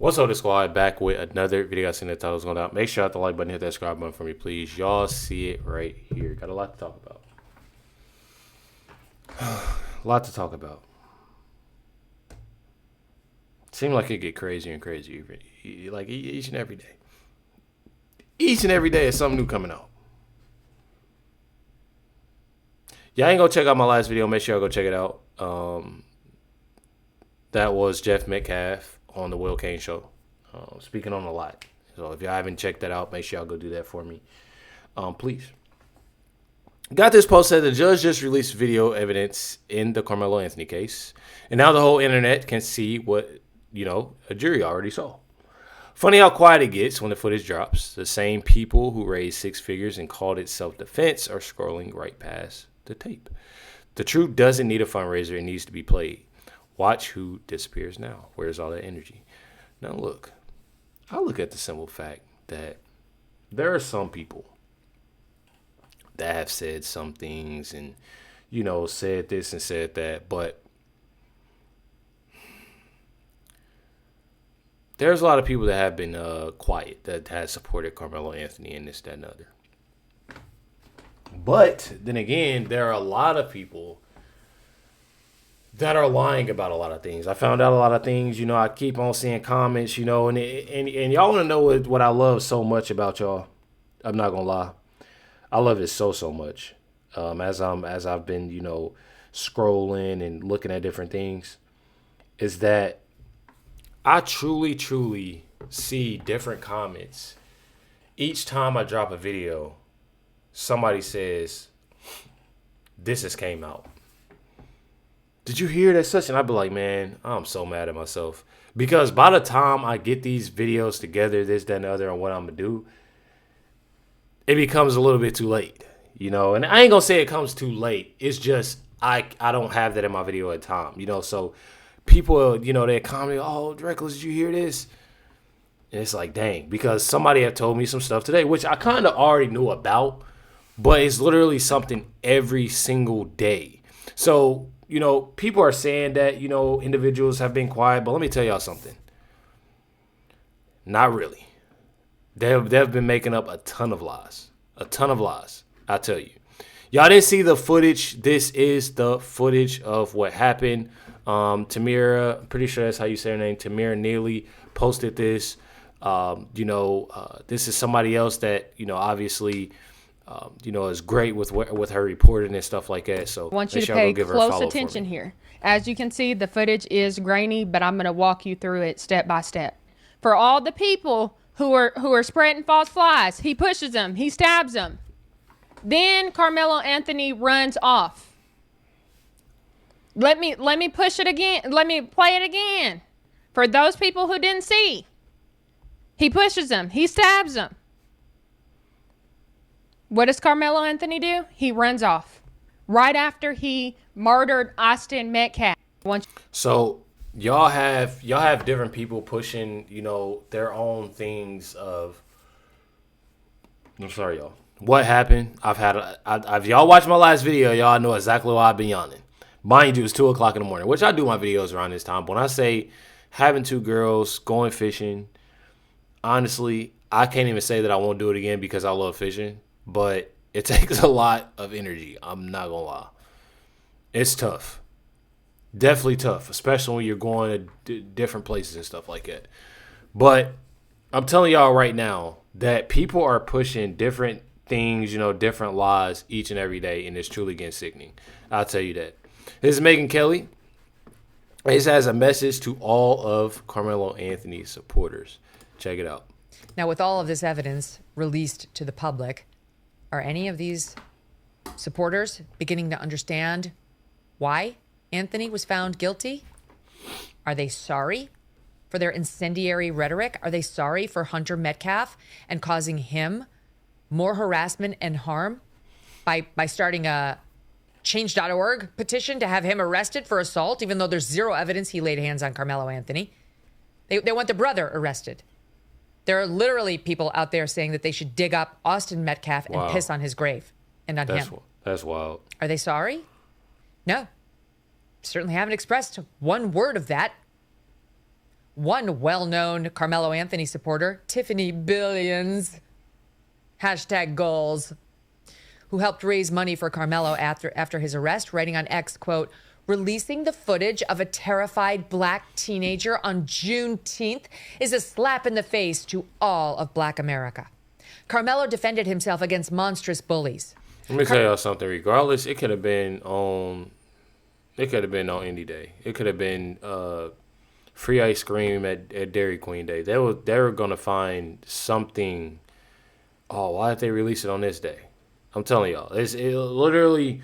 What's up, the squad? Back with another video. I seen the title's going out. Make sure you hit the like button, hit that subscribe button for me, please. Y'all see it right here. Got a lot to talk about. A lot to talk about. Seems like it get crazier and crazier, like each and every day. Each and every day is something new coming out. Y'all ain't gonna check out my last video. Make sure y'all go check it out. That was Jeff Metcalf on the Will Kane show, speaking on a lot. So if y'all haven't checked that out, make sure y'all go do that for me, please. Got this post said the judge just released video evidence in the Karmelo Anthony case, and now the whole internet can see what a jury already saw. Funny how quiet it gets when the footage drops. The same people who raised six figures and called it self-defense are scrolling right past the tape. The truth doesn't need a fundraiser; it needs to be played. Watch who disappears now. Where's all that energy? Now look, I look at the simple fact that there are some people that have said some things and, said this and said that, but there's a lot of people that have been quiet that has supported Karmelo Anthony and this, that, and other. But then again, there are a lot of people that are lying about a lot of things. I found out a lot of things. I keep on seeing comments, and y'all want to know what I love so much about y'all. I'm not gonna lie, I love it so much. As I've been, scrolling and looking at different things, is that I truly see different comments each time I drop a video. Somebody says, "This has came out. Did you hear that such?" And I'd be like, man, I'm so mad at myself. Because by the time I get these videos together, this, that, and the other, on what I'm going to do, it becomes a little bit too late. And I ain't going to say it comes too late. It's just I don't have that in my video at time. So people, they comment, "Oh, Recklezz, did you hear this?" And it's like, dang. Because somebody had told me some stuff today, which I kind of already knew about. But it's literally something every single day. So people are saying that, individuals have been quiet, but let me tell y'all something. Not really. They've been making up a ton of lies. A ton of lies, I tell you. Y'all didn't see the footage. This is the footage of what happened. Tamira, I'm pretty sure that's how you say her name, Tamira Neely posted this. This is somebody else that, obviously, is great with her reporting and stuff like that. So I want you to pay close attention here. As you can see, the footage is grainy, but I'm going to walk you through it step by step. For all the people who are spreading false flies, he pushes them, he stabs them. Then Karmelo Anthony runs off. Let me push it again. Let me play it again. For those people who didn't see, he pushes them, he stabs them. What does Karmelo Anthony do? He runs off right after he murdered Austin Metcalf. So y'all have different people pushing, their own things of. I'm sorry, y'all. What happened? If y'all watched my last video, y'all know exactly why I've been yawning. Mind you, it's 2:00 in the morning, which I do my videos around this time. But when I say having two girls, going fishing, honestly, I can't even say that I won't do it again because I love fishing. But it takes a lot of energy. I'm not going to lie. It's tough. Definitely tough, especially when you're going to different places and stuff like that. But I'm telling y'all right now that people are pushing different things, different lies each and every day, and it's truly getting sickening. I'll tell you that. This is Megan Kelly. This has a message to all of Karmelo Anthony's supporters. Check it out. Now, with all of this evidence released to the public, are any of these supporters beginning to understand why Anthony was found guilty? Are they sorry for their incendiary rhetoric? Are they sorry for Hunter Metcalf and causing him more harassment and harm by starting a Change.org petition to have him arrested for assault, even though there's zero evidence he laid hands on Karmelo Anthony? They want the brother arrested. There are literally people out there saying that they should dig up Austin Metcalf and piss on his grave and on him. That's wild. Are they sorry? No. Certainly haven't expressed one word of that. One well-known Carmelo Anthony supporter, Tiffany Billions, #goals, who helped raise money for Karmelo after his arrest, writing on X, quote, releasing the footage of a terrified black teenager on Juneteenth is a slap in the face to all of black America. Karmelo defended himself against monstrous bullies. Let me tell y'all something. Regardless, it could have been on any day. It could have been free ice cream at Dairy Queen Day. They were gonna find something. Oh, why did they release it on this day? I'm telling y'all, it literally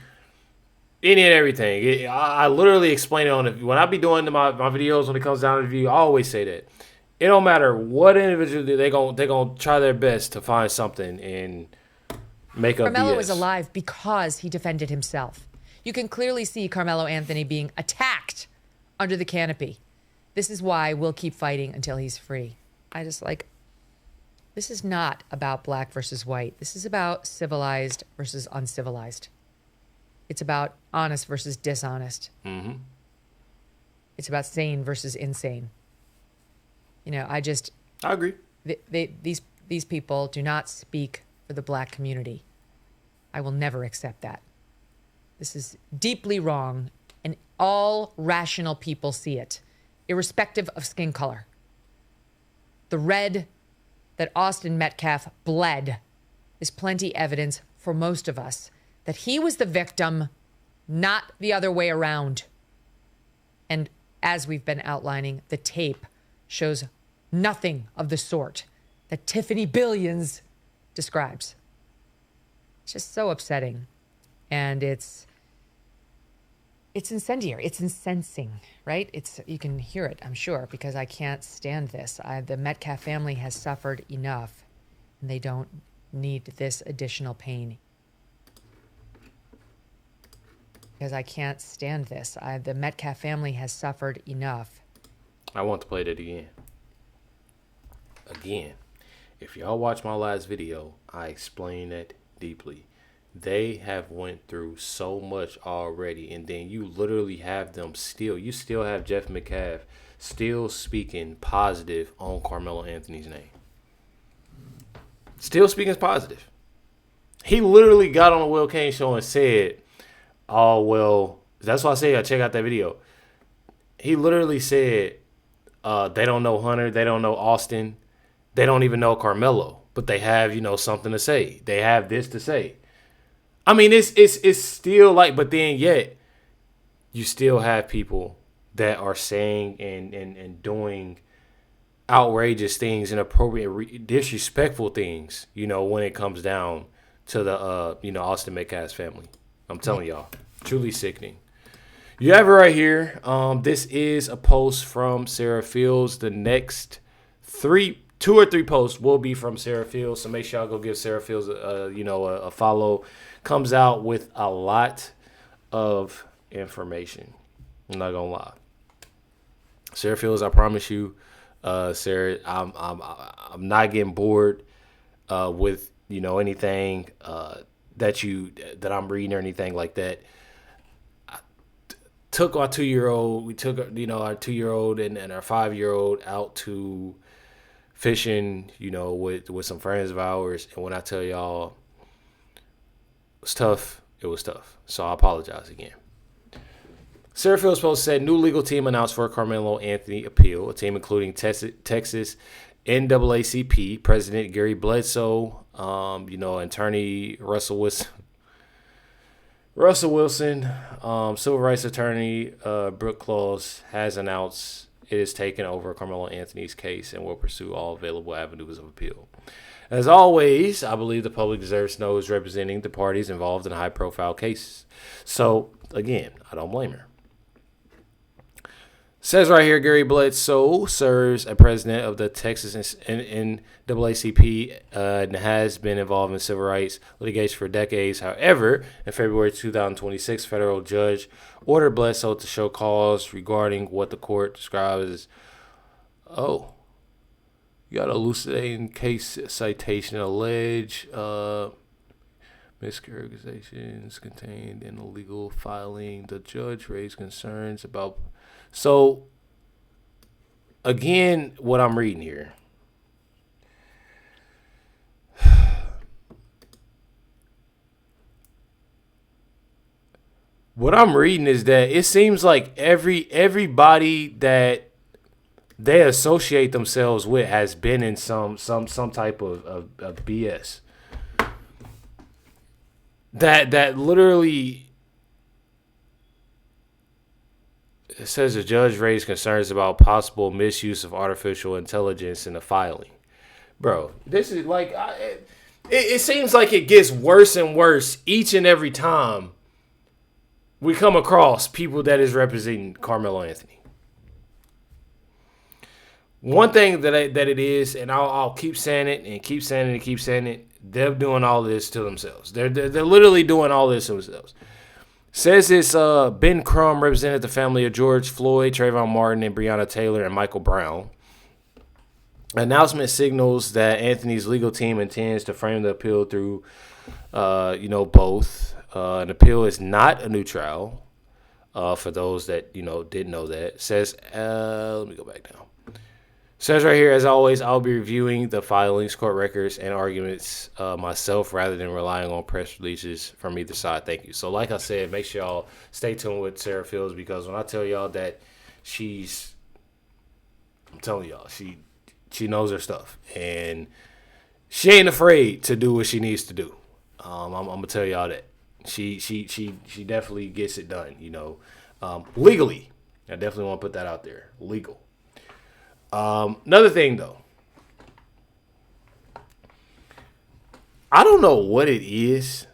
any and everything. I literally explain it when I be doing my videos when it comes down to the view. I always say that it don't matter what individual they gonna try their best to find something and make up BS. Karmelo is alive because he defended himself. You can clearly see Karmelo Anthony being attacked under the canopy. This is why we'll keep fighting until he's free. This is not about black versus white. This is about civilized versus uncivilized. It's about honest versus dishonest. Mm-hmm. It's about sane versus insane. I agree. These people do not speak for the black community. I will never accept that. This is deeply wrong, and all rational people see it, irrespective of skin color. The red that Austin Metcalf bled is plenty evidence for most of us that he was the victim, not the other way around. And as we've been outlining, the tape shows nothing of the sort that Tiffany Billions describes. It's just so upsetting. And it's incendiary. It's incensing, right? You can hear it, I'm sure, because I can't stand this. The Metcalf family has suffered enough, and they don't need this additional pain. Because I can't stand this. The Metcalf family has suffered enough. I want to play that again. If y'all watch my last video, I explain that deeply. They have went through so much already, and then you literally have them you still have Jeff McCaff still speaking positive on Carmelo Anthony's name. Still speaking positive. He literally got on the Will Kane show and said, oh, well, that's why I say check out that video. He literally said, they don't know Hunter, they don't know Austin, they don't even know Carmelo, but they have, something to say. They have this to say. I mean, it's still but then yet you still have people that are saying and doing outrageous things, inappropriate, disrespectful things, when it comes down to the, Austin Metcalf's family. I'm telling y'all, truly sickening. You have it right here. This is a post from Sarah Fields. The next 2 or 3 posts will be from Sarah Fields, so make sure y'all go give Sarah Fields a follow. Comes out with a lot of information. I'm not gonna lie. Sarah Fields, I promise you, Sarah, I'm not getting bored with anything that I'm reading or anything like that. I took our 2-year-old. We took our 2-year-old and our 5-year-old out to fishing, with some friends of ours. And when I tell y'all, it was tough. It was tough. So I apologize again. Sarah Fields Post said, new legal team announced for Carmelo Anthony appeal. A team including Texas NAACP President Gary Bledsoe, attorney Russell Wilson, civil rights attorney Brooke Claus has announced it is taking over Carmelo Anthony's case and will pursue all available avenues of appeal. As always, I believe the public deserves to know who's representing the parties involved in high-profile cases. So, again, I don't blame her. Says right here, Gary Bledsoe serves as president of the Texas NAACP and has been involved in civil rights litigation for decades. However, in February 2026, federal judge ordered Bledsoe to show cause regarding what the court describes as, you got elucidating case citation, allege mischaracterizations contained in the legal filing. The judge raised concerns about. So again, what I'm reading here. What I'm reading is that it seems like everybody that they associate themselves with has been in some type of BS. That literally, it says the judge raised concerns about possible misuse of artificial intelligence in the filing. Bro, this is like it seems like it gets worse and worse each and every time we come across people that is representing Karmelo Anthony. One thing that it is, and I'll keep saying it and keep saying it and keep saying it, they're doing all this to themselves. They're literally doing all this to themselves. Says this Ben Crumb represented the family of George Floyd, Trayvon Martin, and Breonna Taylor, and Michael Brown. Announcement signals that Anthony's legal team intends to frame the appeal through, both. An appeal is not a new trial. For those that didn't know that, says. Let me go back down. Says right here, as always, I'll be reviewing the filings, court records, and arguments myself rather than relying on press releases from either side. Thank you. So, like I said, make sure y'all stay tuned with Sarah Fields, because when I tell y'all that I'm telling y'all, she knows her stuff, and she ain't afraid to do what she needs to do. I'm gonna tell y'all that she definitely gets it done. Legally. I definitely want to put that out there. Legal. Another thing though, I don't know what it is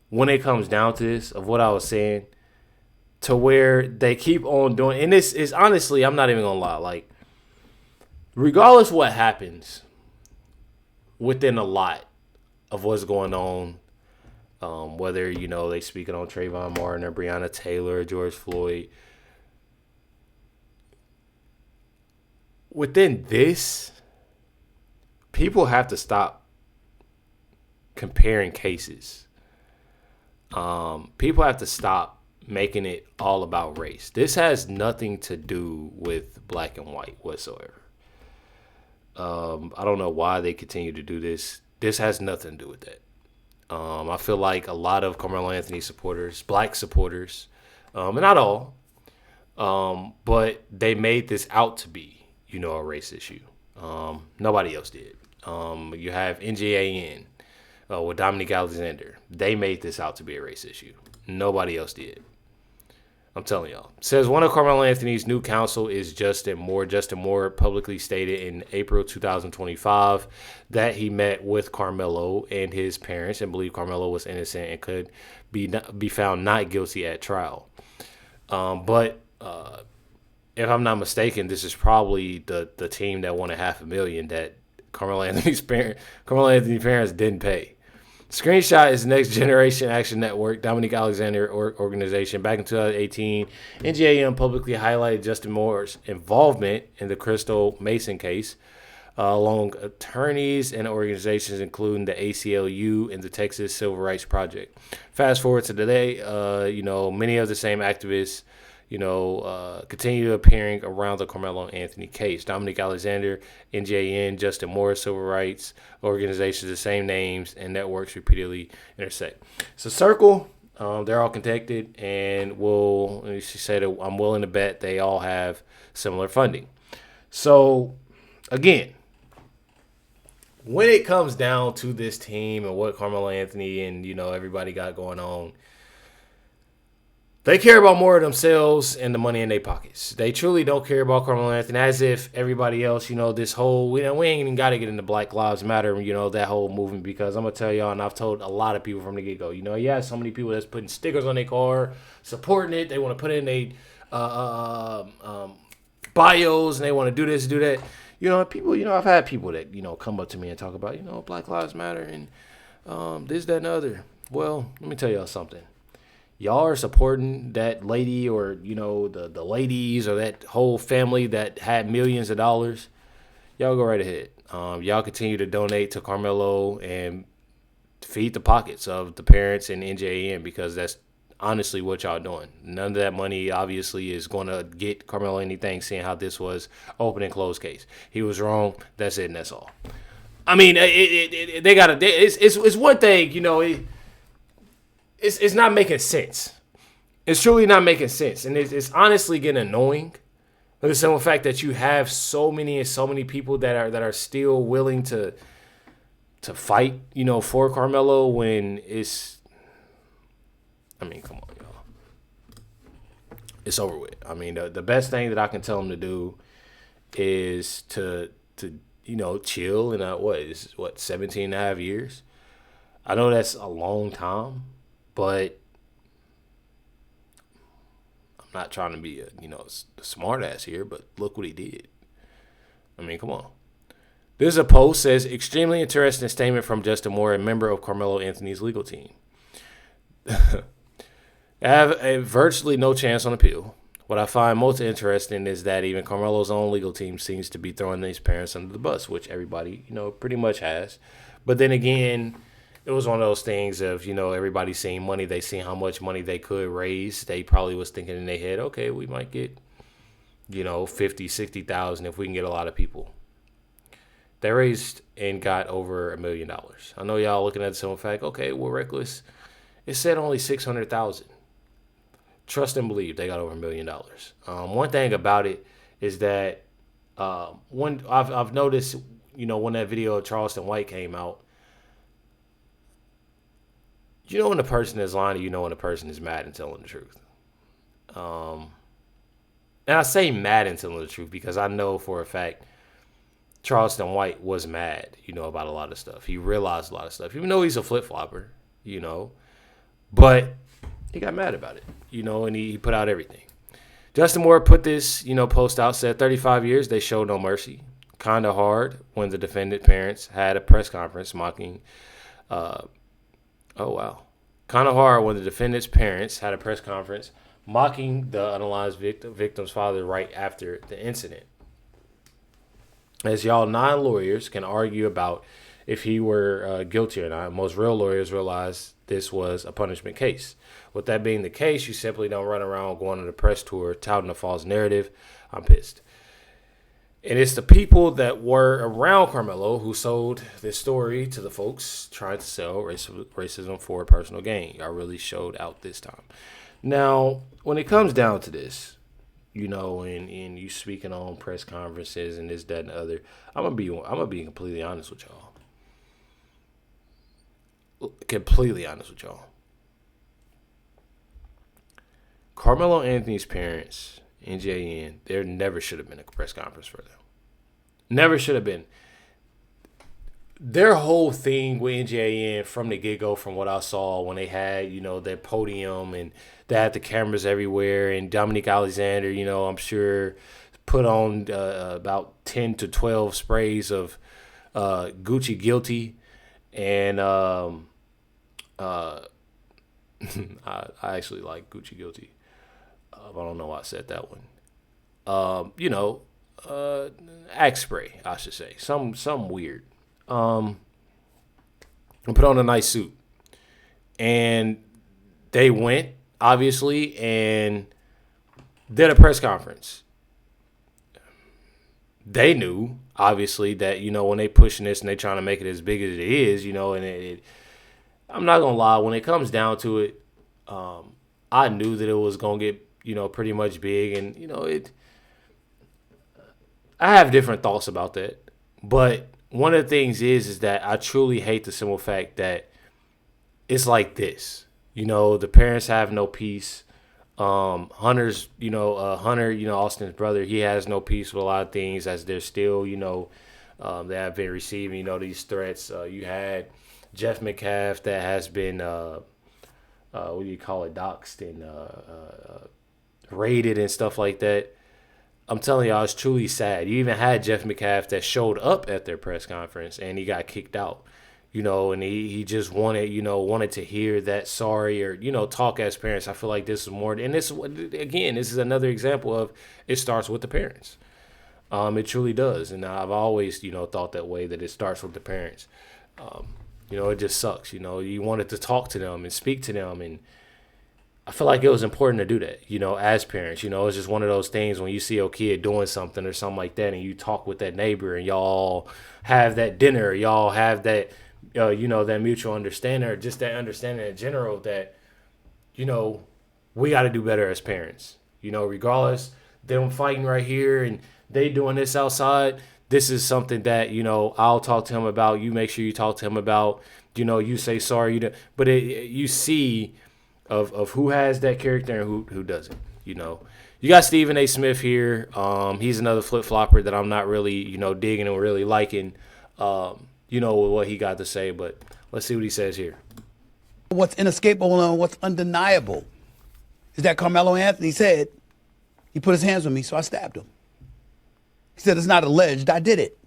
when it comes down to this, of what I was saying, to where they keep on doing, and this is honestly, I'm not even gonna lie, like, regardless what happens within a lot of what's going on, whether, they speaking on Trayvon Martin or Breonna Taylor or George Floyd, within this, people have to stop comparing cases. People have to stop making it all about race. This has nothing to do with black and white whatsoever. I don't know why they continue to do this. This has nothing to do with that. I feel like a lot of Karmelo Anthony supporters, black supporters, and not all, but they made this out to be, a race issue. Nobody else did. You have NJAN with Dominique Alexander. They made this out to be a race issue. Nobody else did. I'm telling y'all. Says one of Karmelo Anthony's new counsel is Justin Moore. Justin Moore publicly stated in April 2025 that he met with Karmelo and his parents and believed Karmelo was innocent and could be found not guilty at trial. But if I'm not mistaken, this is probably the team that won $500,000 that Karmelo Anthony's parents didn't pay. Screenshot is Next Generation Action Network, Dominique Alexander organization. Back in 2018, NGAM publicly highlighted Justin Moore's involvement in the Crystal Mason case, along attorneys and organizations including the ACLU and the Texas Civil Rights Project. Fast forward to today, many of the same activists, continue appearing around the Karmelo Anthony case. Dominique Alexander, NJN, Justin Moore, Civil Rights organizations, the same names and networks repeatedly intersect. So circle, they're all connected, and she said, I'm willing to bet they all have similar funding. So again, when it comes down to this team and what Karmelo Anthony and, everybody got going on, they care about more of themselves and the money in their pockets. They truly don't care about Karmelo Anthony, as if everybody else, this whole, we ain't even got to get into Black Lives Matter, that whole movement, because I'm going to tell y'all, and I've told a lot of people from the get-go, so many people that's putting stickers on their car, supporting it. They want to put in their bios, and they want to do this, do that. People, I've had people that, come up to me and talk about, Black Lives Matter and this, that, and the other. Well, let me tell y'all something. Y'all are supporting that lady or, the ladies or that whole family that had millions of dollars. Y'all go right ahead. Y'all continue to donate to Karmelo and feed the pockets of the parents and NJN, because that's honestly what y'all doing. None of that money obviously is going to get Karmelo anything, seeing how this was open and closed case. He was wrong. That's it, and that's all. I mean, they got to. It's one thing, it's not making sense. It's truly not making sense, and it's honestly getting annoying. The simple fact that you have so many people that are still willing to fight, for Karmelo when it's. I mean, come on, y'all. It's over with. I mean, the best thing that I can tell him to do is to chill in 17 and a half years. I know that's a long time, but I'm not trying to be a smart ass here, but look what he did. I mean, come on. There's a post says extremely interesting statement from Justin Moore, a member of Carmelo Anthony's legal team. I have a virtually no chance on appeal. What I find most interesting is that even Carmelo's own legal team seems to be throwing these parents under the bus, which everybody, pretty much has. But then again, it was one of those things of, everybody seeing money. They seen how much money they could raise. They probably was thinking in their head, okay, we might get, 50, 60,000 if we can get a lot of people. They raised and got over $1 million. I know y'all looking at some fact, okay, well, Recklezz, it said only 600,000. Trust and believe they got over $1 million. One thing about it is that when I've noticed, when that video of Charleston White came out, when the person is lying, when the person is mad and telling the truth. And I say mad and telling the truth because I know for a fact Charleston White was mad, about a lot of stuff. He realized a lot of stuff, even though he's a flip-flopper, but he got mad about it, and he put out everything. Justin Moore put this, post out, said 35 years, they showed no mercy. Kind of hard when the defendant parents had a press conference mocking, Kind of hard when the defendant's parents had a press conference mocking the unalive victim's father right after the incident. As y'all non-lawyers can argue about if he were guilty or not, most real lawyers realize this was a punishment case. With that being the case, you simply don't run around going on a press tour touting a false narrative. I'm pissed. And it's the people that were around Karmelo who sold this story to the folks trying to sell racism for personal gain. Y'all really showed out this time. Now, when it comes down to this, and you speaking on press conferences and this, that, and the other, I'm gonna be completely honest with y'all. Completely honest with y'all. Carmelo Anthony's parents, NJN, there never should have been a press conference for them. Never should have been. Their whole thing with NJN from the get-go, from what I saw when they had, their podium and they had the cameras everywhere, and Dominique Alexander, I'm sure put on about 10 to 12 sprays of Gucci Guilty, and I actually like Gucci Guilty. I don't know why I said that one. Axe spray, I should say. Some weird. And put on a nice suit. And they went, obviously, and did a press conference. They knew, obviously, that, when they pushing this and they trying to make it as big as it is, and I'm not going to lie, when it comes down to it, I knew that it was going to get, pretty much big. And, I have different thoughts about that. But one of the things is that I truly hate the simple fact that it's like this. The parents have no peace. Hunter's, Hunter, Austin's brother, he has no peace with a lot of things as they're still, they have been receiving, these threats. You had Jeff McCaff that has been, doxxed and raided and stuff like that. I'm telling y'all, it's truly sad. You even had Jeff McCaff that showed up at their press conference and he got kicked out, and he just wanted to hear that sorry or, talk as parents. I feel like this is more, and this is another example of it starts with the parents. It truly does. And I've always, thought that way, that it starts with the parents. It just sucks. You wanted to talk to them and speak to them, and I feel like it was important to do that, as parents. It's just one of those things when you see your kid doing something or something like that and you talk with that neighbor and y'all have that dinner, y'all have that, that mutual understanding or just that understanding in general that, we got to do better as parents. Regardless, them fighting right here and they doing this outside, this is something that, I'll talk to him about. You make sure you talk to him about, you say sorry. But you see of who has that character and who doesn't. You got Stephen A. Smith here. He's another flip-flopper that I'm not really, digging and really liking, what he got to say. But let's see what he says here. What's inescapable and what's undeniable is that Karmelo Anthony said he put his hands on me, so I stabbed him. He said it's not alleged, I did it.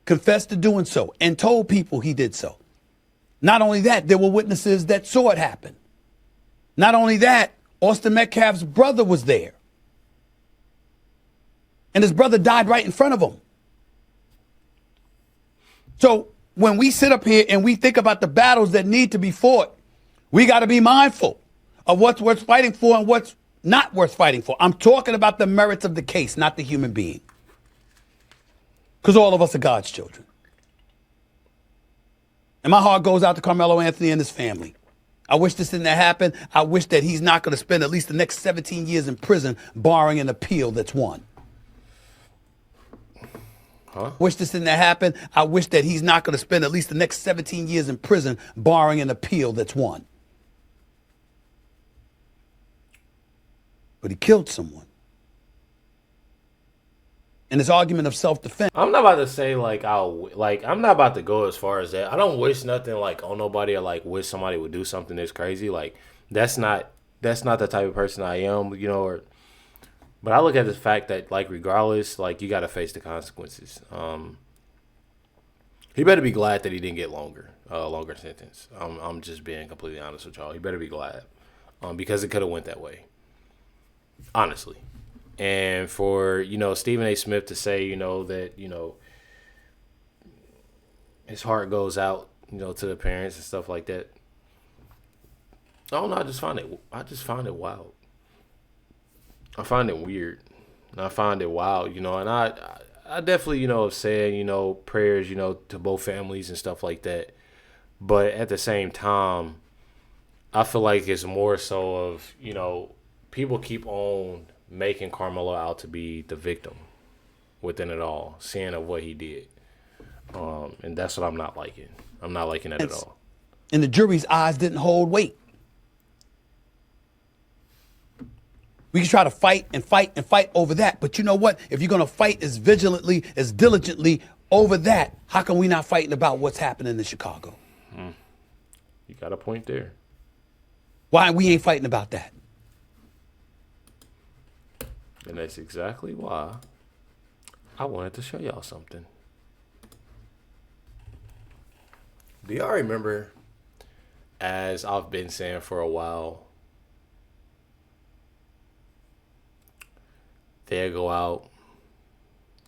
Confessed to doing so and told people he did so. Not only that, there were witnesses that saw it happen. Not only that, Austin Metcalf's brother was there. And his brother died right in front of him. So when we sit up here and we think about the battles that need to be fought, we got to be mindful of what's worth fighting for and what's not worth fighting for. I'm talking about the merits of the case, not the human being. Because all of us are God's children. And my heart goes out to Karmelo Anthony and his family. I wish this didn't happen. I wish that he's not going to spend at least the next 17 years in prison, barring an appeal that's won. Wish this didn't happen. I wish that he's not going to spend at least the next 17 years in prison, barring an appeal that's won. But he killed someone. And his argument of self-defense. I'm not about to say I'm not about to go as far as that. I don't wish nothing on nobody or wish somebody would do something that's crazy. That's not the type of person I am, but I look at the fact that regardless, you got to face the consequences. He better be glad that he didn't get longer sentence. I'm just being completely honest with y'all. He better be glad, because it could have went that way. Honestly. And for, Stephen A. Smith to say, that, his heart goes out, to the parents and stuff like that. I don't know. I just find it wild. I find it weird. And I find it wild, and I definitely, have said, prayers, to both families and stuff like that. But at the same time, I feel like it's more so of, people keep on making Karmelo out to be the victim within it all, seeing of what he did. And that's what I'm not liking. I'm not liking that at all. And the jury's eyes didn't hold weight. We can try to fight and fight and fight over that. But you know what? If you're going to fight as vigilantly, as diligently over that, how come we not fighting about what's happening in Chicago? You got a point there. Why we ain't fighting about that? And that's exactly why I wanted to show y'all something. Do y'all remember, as I've been saying for a while, they'll go out,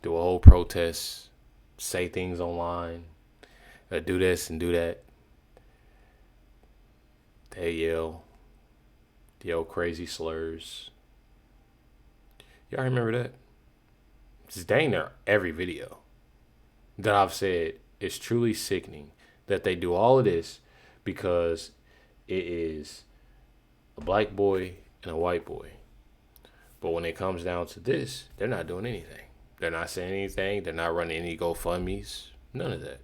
do a whole protest, say things online, do this and do that. They yell crazy slurs. Y'all remember that? It's dang near every video that I've said it's truly sickening that they do all of this because it is a black boy and a white boy. But when it comes down to this, they're not doing anything. They're not saying anything. They're not running any GoFundMes. None of that.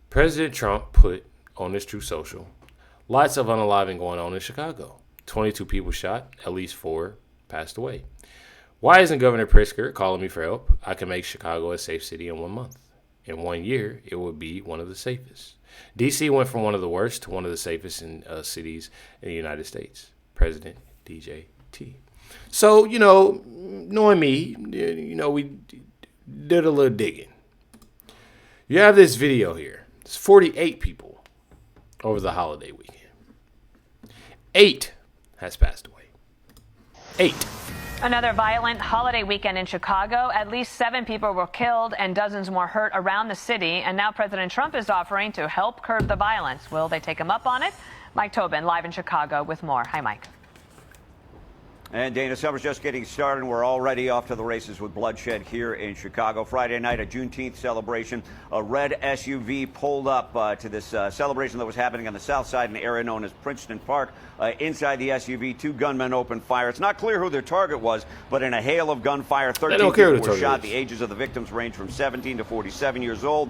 President Trump put on his True Social, lots of unaliving going on in Chicago. 22 people shot, at least 4 passed away. Why isn't Governor Pritzker calling me for help? I can make Chicago a safe city in 1 month. In 1 year, it would be one of the safest. D.C. went from one of the worst to one of the safest cities in the United States. President DJT. So, knowing me, we did a little digging. You have this video here. It's 48 people over the holiday weekend. 8 has passed away. 8. Another violent holiday weekend in Chicago. At least 7 people were killed and dozens more hurt around the city. And now President Trump is offering to help curb the violence. Will they take him up on it? Mike Tobin, live in Chicago with more. Hi, Mike. And Dana, summer's just getting started. We're already off to the races with bloodshed here in Chicago. Friday night, a Juneteenth celebration. A red SUV pulled up to this celebration that was happening on the south side in an area known as Princeton Park. Inside the SUV, 2 gunmen opened fire. It's not clear who their target was, but in a hail of gunfire, 13 people were shot. The ages of the victims range from 17 to 47 years old.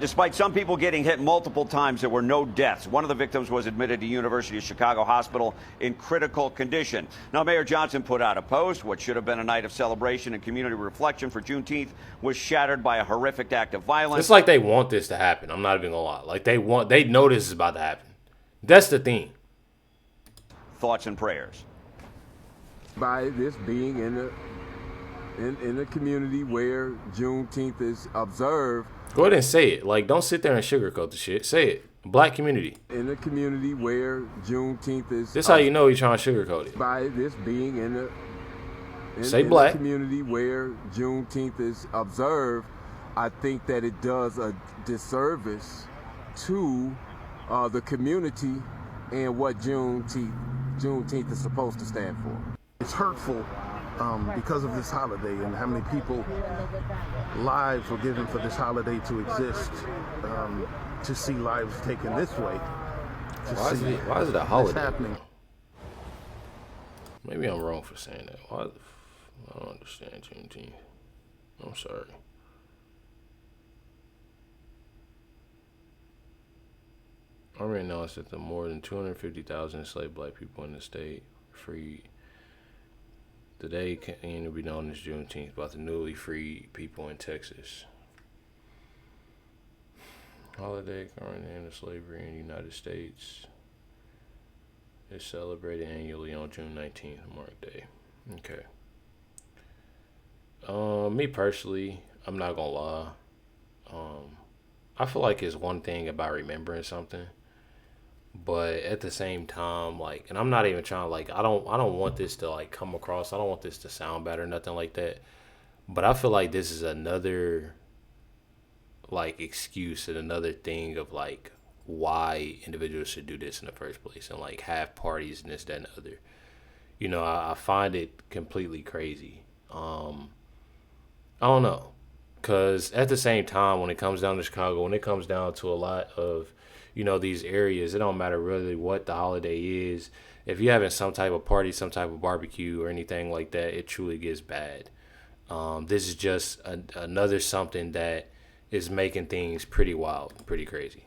Despite some people getting hit multiple times, there were no deaths. One of the victims was admitted to University of Chicago Hospital in critical condition. Now, Mayor Johnson put out a post. What should have been a night of celebration and community reflection for Juneteenth was shattered by a horrific act of violence. It's like they want this to happen. I'm not even gonna lie. Like they know this is about to happen. That's the thing. Thoughts and prayers. By this being in a community where Juneteenth is observed. Go ahead and say it. Like, don't sit there and sugarcoat the shit. Say it. Black community. In a community where Juneteenth is. This is how you know he's trying to sugarcoat it. By this being in black. A community where Juneteenth is observed, I think that it does a disservice to the community and what Juneteenth is supposed to stand for. It's hurtful because of this holiday and how many people lives were given for this holiday to exist. To see lives taken this way. Why is it a holiday? Happening. Maybe I'm wrong for saying that. I don't understand Juneteenth. I'm sorry. I already announced that the more than 250,000 enslaved black people in the state freed. The day came to be known as Juneteenth, about the newly freed people in Texas. Holiday current end of slavery in the United States is celebrated annually on June 19th, Mark Day. Okay. Me personally, I'm not gonna lie. I feel like it's one thing about remembering something, but at the same time, like, and I'm not even trying to, like, I don't want this to, like, come across. I don't want this to sound bad or nothing like that. But I feel like this is another, like, excuse and another thing of, like, why individuals should do this in the first place and, like, have parties and this, that, and the other. You know, I find it completely crazy. I don't know. Because at the same time, when it comes down to Chicago, when it comes down to a lot of, you know, these areas, it don't matter really what the holiday is. If you're having some type of party, some type of barbecue or anything like that, it truly gets bad. This is just another something that is making things pretty wild, pretty crazy.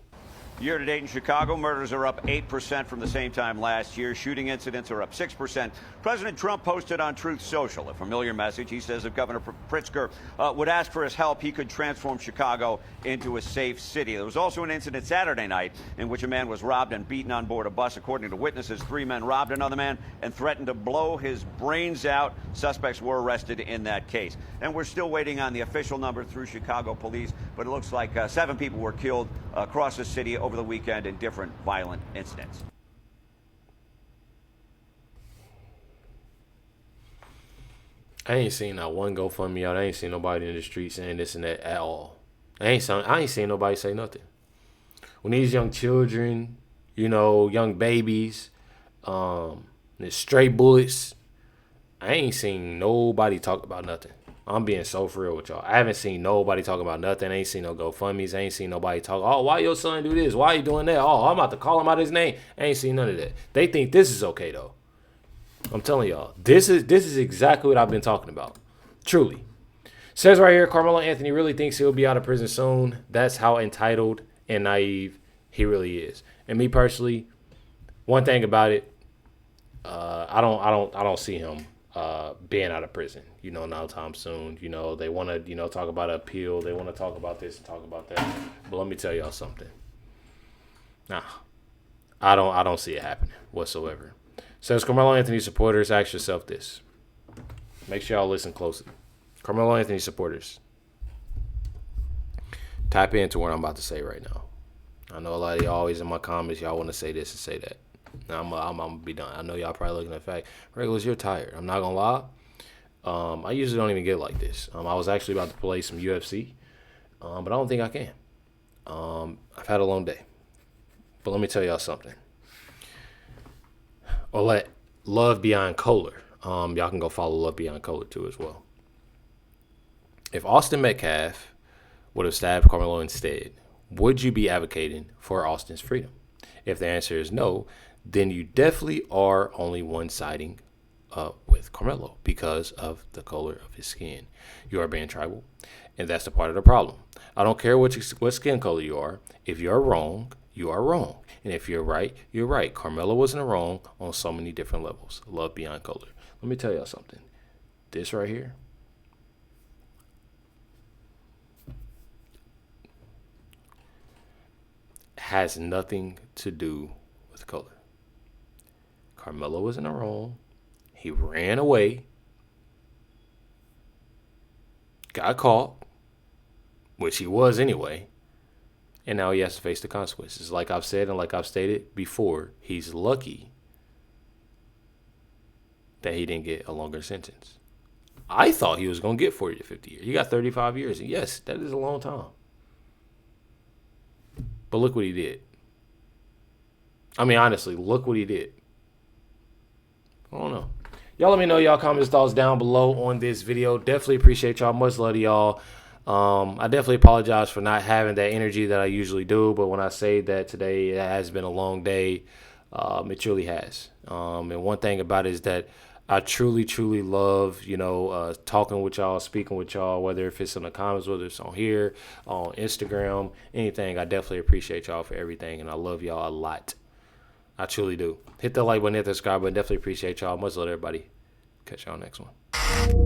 Year to date in Chicago, murders are up 8% from the same time last year. Shooting incidents are up 6%. President Trump posted on Truth Social a familiar message. He says if Governor Pritzker would ask for his help, he could transform Chicago into a safe city. There was also an incident Saturday night in which a man was robbed and beaten on board a bus. According to witnesses, 3 men robbed another man and threatened to blow his brains out. Suspects were arrested in that case. And we're still waiting on the official number through Chicago police, but it looks like 7 people were killed across the city over the weekend in different violent incidents. I ain't seen not one GoFundMe out. I ain't seen nobody in the street saying this and that at all. I ain't seen nobody say nothing. When these young children, you know, young babies, there's stray bullets, I ain't seen nobody talk about nothing. I'm being so for real with y'all. I haven't seen nobody talk about nothing. I ain't seen no GoFundMes. I ain't seen nobody talk, oh, why your son do this? Why you doing that? Oh, I'm about to call him out his name. I ain't seen none of that. They think this is okay, though. I'm telling y'all, this is exactly what I've been talking about. Truly. Says right here, Karmelo Anthony really thinks he'll be out of prison soon. That's how entitled and naive he really is. And me personally, one thing about it, I don't see him being out of prison, you know, no time soon. You know, they want to, you know, talk about an appeal. They want to talk about this and talk about that. But let me tell y'all something. Nah, I don't see it happening whatsoever. Says Karmelo Anthony supporters, ask yourself this. Make sure y'all listen closely. Karmelo Anthony supporters, type into what I'm about to say right now. I know a lot of y'all always in my comments, y'all want to say this and say that. Now I'm gonna be done. I know y'all probably looking at the fact, Recklezz, you're tired. I'm not gonna lie. I usually don't even get like this. I was actually about to play some UFC, but I don't think I can. I've had a long day. But let me tell y'all something. Or let Love Beyond Kohler. Y'all can go follow Love Beyond Kohler too as well. If Austin Metcalf would have stabbed Karmelo instead, would you be advocating for Austin's freedom? If the answer is no, then you definitely are only one-siding with Karmelo because of the color of his skin. You are being tribal, and that's the part of the problem. I don't care what skin color you are. If you're wrong, you are wrong. And if you're right, you're right. Karmelo wasn't wrong on so many different levels. Love Beyond Color. Let me tell y'all something. This right here has nothing to do with color. Karmelo was in the wrong. He ran away, got caught, which he was anyway, and now he has to face the consequences. Like I've said and like I've stated before, he's lucky that he didn't get a longer sentence. I thought he was going to get 40 to 50 years. He got 35 years. And yes, that is a long time. But look what he did. I mean, honestly, look what he did. I don't know. Y'all let me know y'all comments, thoughts down below on this video. Definitely appreciate y'all. Much love to y'all. I definitely apologize for not having that energy that I usually do. But when I say that today it has been a long day, it truly has. And one thing about it is that I truly, truly love, talking with y'all, speaking with y'all, whether if it's in the comments, whether it's on here, on Instagram, anything. I definitely appreciate y'all for everything, and I love y'all a lot. I truly do. Hit the like button, hit the subscribe button. Definitely appreciate y'all. Much love, everybody. Catch y'all next one.